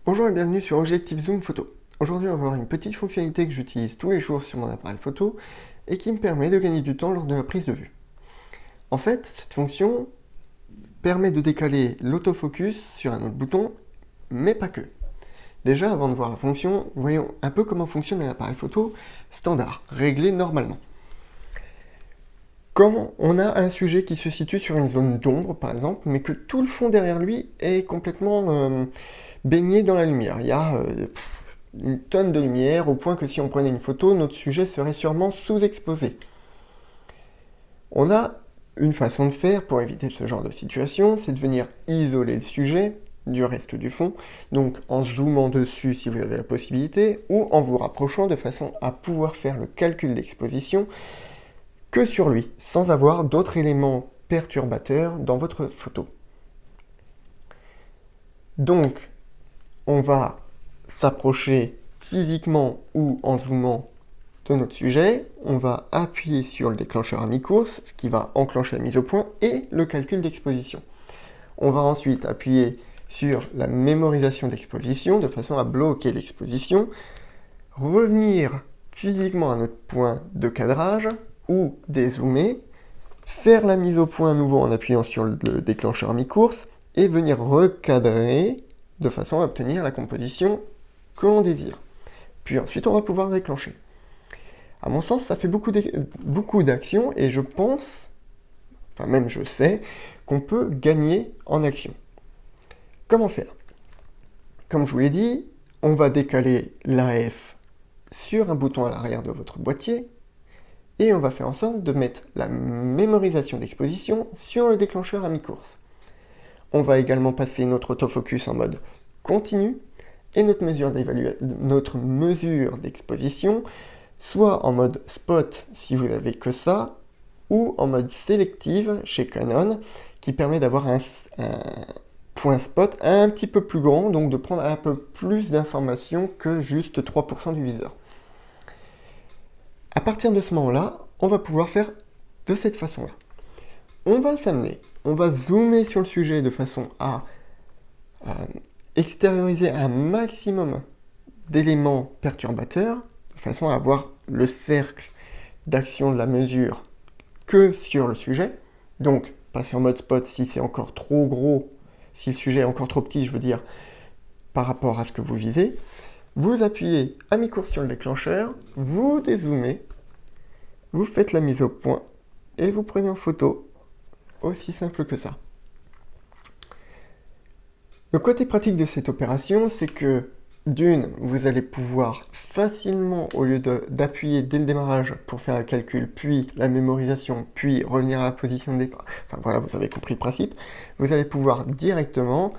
Bonjour et bienvenue sur Objectif Zoom Photo. Aujourd'hui, on va voir une petite fonctionnalité que j'utilise tous les jours sur mon appareil photo et qui me permet de gagner du temps lors de la prise de vue. En fait, cette fonction permet de décaler l'autofocus sur un autre bouton, mais pas que. Déjà, avant de voir la fonction, voyons un peu comment fonctionne un appareil photo standard, réglé normalement. Quand on a un sujet qui se situe sur une zone d'ombre, par exemple, mais que tout le fond derrière lui est complètement baigné dans la lumière. Il y a une tonne de lumière, au point que si on prenait une photo, notre sujet serait sûrement sous-exposé. On a une façon de faire pour éviter ce genre de situation, c'est de venir isoler le sujet du reste du fond, donc en zoomant dessus si vous avez la possibilité, ou en vous rapprochant de façon à pouvoir faire le calcul d'exposition que sur lui, sans avoir d'autres éléments perturbateurs dans votre photo. Donc, on va s'approcher physiquement ou en zoomant de notre sujet, on va appuyer sur le déclencheur à mi-course, ce qui va enclencher la mise au point et le calcul d'exposition. On va ensuite appuyer sur la mémorisation d'exposition de façon à bloquer l'exposition, revenir physiquement à notre point de cadrage ou dézoomer, faire la mise au point à nouveau en appuyant sur le déclencheur à mi-course et venir recadrer de façon à obtenir la composition que l'on désire. Puis ensuite, on va pouvoir déclencher. À mon sens, ça fait beaucoup d'actions et je pense, enfin même je sais, qu'on peut gagner en action. Comment faire? Comme je vous l'ai dit, on va décaler l'AF sur un bouton à l'arrière de votre boîtier et on va faire en sorte de mettre la mémorisation d'exposition sur le déclencheur à mi-course. On va également passer notre autofocus en mode continu et notre mesure d'exposition soit en mode spot si vous n'avez que ça, ou en mode sélective chez Canon, qui permet d'avoir un point spot un petit peu plus grand, donc de prendre un peu plus d'informations que juste 3% du viseur. À partir de ce moment-là, on va pouvoir faire de cette façon-là. On va s'amener, on va zoomer sur le sujet de façon à extérioriser un maximum d'éléments perturbateurs, de façon à avoir le cercle d'action de la mesure que sur le sujet. Donc, passer en mode spot si c'est encore trop gros, si le sujet est encore trop petit, je veux dire, par rapport à ce que vous visez. Vous appuyez à mi-course sur le déclencheur, vous dézoomez, vous faites la mise au point et vous prenez en photo. Aussi simple que ça. Le côté pratique de cette opération, c'est que d'une, vous allez pouvoir facilement, au lieu d'appuyer dès le démarrage pour faire un calcul, puis la mémorisation, puis revenir à la position de départ, enfin voilà, vous avez compris le principe, vous allez pouvoir directement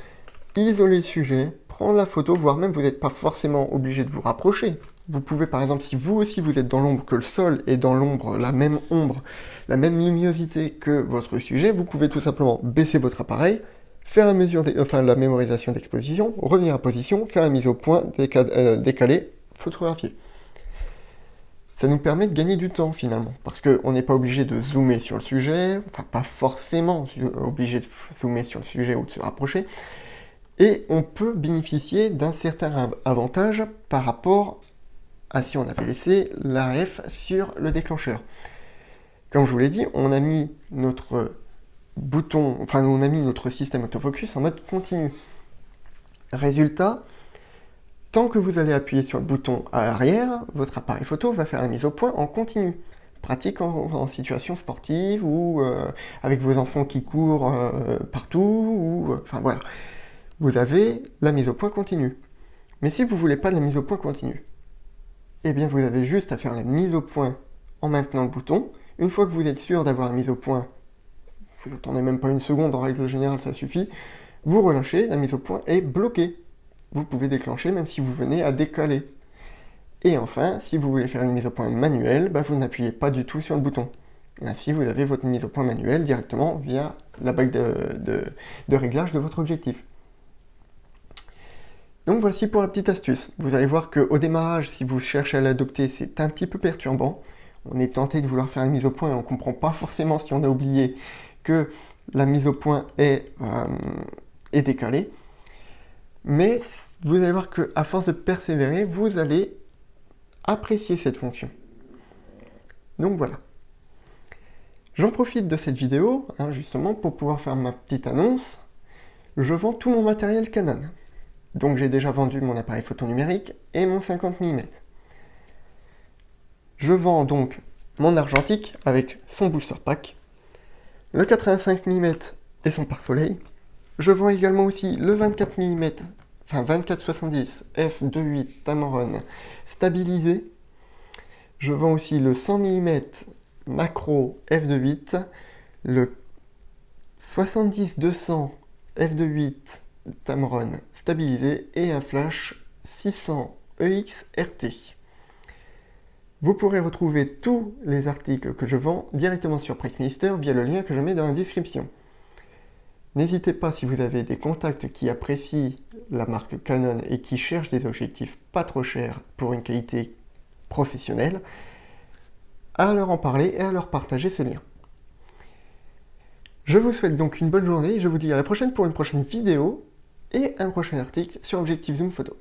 isoler le sujet, prendre la photo, voire même vous n'êtes pas forcément obligé de vous rapprocher. Vous pouvez par exemple, si vous aussi vous êtes dans l'ombre, que le sol est dans l'ombre, la même ombre, la même luminosité que votre sujet, vous pouvez tout simplement baisser votre appareil, faire la mémorisation d'exposition, revenir à position, faire la mise au point, décaler, photographier. Ça nous permet de gagner du temps finalement, parce qu'on n'est pas obligé de zoomer sur le sujet, enfin pas forcément obligé de zoomer sur le sujet ou de se rapprocher, et on peut bénéficier d'un certain avantage par rapport à si on avait laissé l'AF sur le déclencheur. Comme je vous l'ai dit, on a mis notre système autofocus en mode continu. Résultat, tant que vous allez appuyer sur le bouton à l'arrière, votre appareil photo va faire la mise au point en continu. Pratique en situation sportive ou avec vos enfants qui courent partout, ou enfin voilà. Vous avez la mise au point continue. Mais si vous ne voulez pas de la mise au point continue, eh bien vous avez juste à faire la mise au point en maintenant le bouton. Une fois que vous êtes sûr d'avoir la mise au point, vous n'attendez même pas une seconde, en règle générale ça suffit, vous relâchez, la mise au point est bloquée. Vous pouvez déclencher même si vous venez à décaler. Et enfin, si vous voulez faire une mise au point manuelle, vous n'appuyez pas du tout sur le bouton. Ainsi, vous avez votre mise au point manuelle directement via la bague de réglage de votre objectif. Donc voici pour la petite astuce. Vous allez voir qu'au démarrage, si vous cherchez à l'adopter, c'est un petit peu perturbant. On est tenté de vouloir faire une mise au point et on ne comprend pas forcément si on a oublié que la mise au point est décalée. Mais vous allez voir qu'à force de persévérer, vous allez apprécier cette fonction. Donc voilà. J'en profite de cette vidéo, justement, pour pouvoir faire ma petite annonce. Je vends tout mon matériel Canon. Donc j'ai déjà vendu mon appareil photo numérique et mon 50 mm. Je vends donc mon argentique avec son booster pack, le 85 mm et son pare-soleil. Je vends également aussi le 24 mm, enfin 24-70 f2.8 Tamron stabilisé. Je vends aussi le 100 mm macro f2.8, le 70-200 f2.8 Tamron stabilisé et un flash 600 EX RT. Vous pourrez retrouver tous les articles que je vends directement sur PriceMeister via le lien que je mets dans la description. N'hésitez pas, si vous avez des contacts qui apprécient la marque Canon et qui cherchent des objectifs pas trop chers pour une qualité professionnelle, à leur en parler et à leur partager ce lien. Je vous souhaite donc une bonne journée et je vous dis à la prochaine pour une prochaine vidéo et un prochain article sur Objectif Zoom Photo.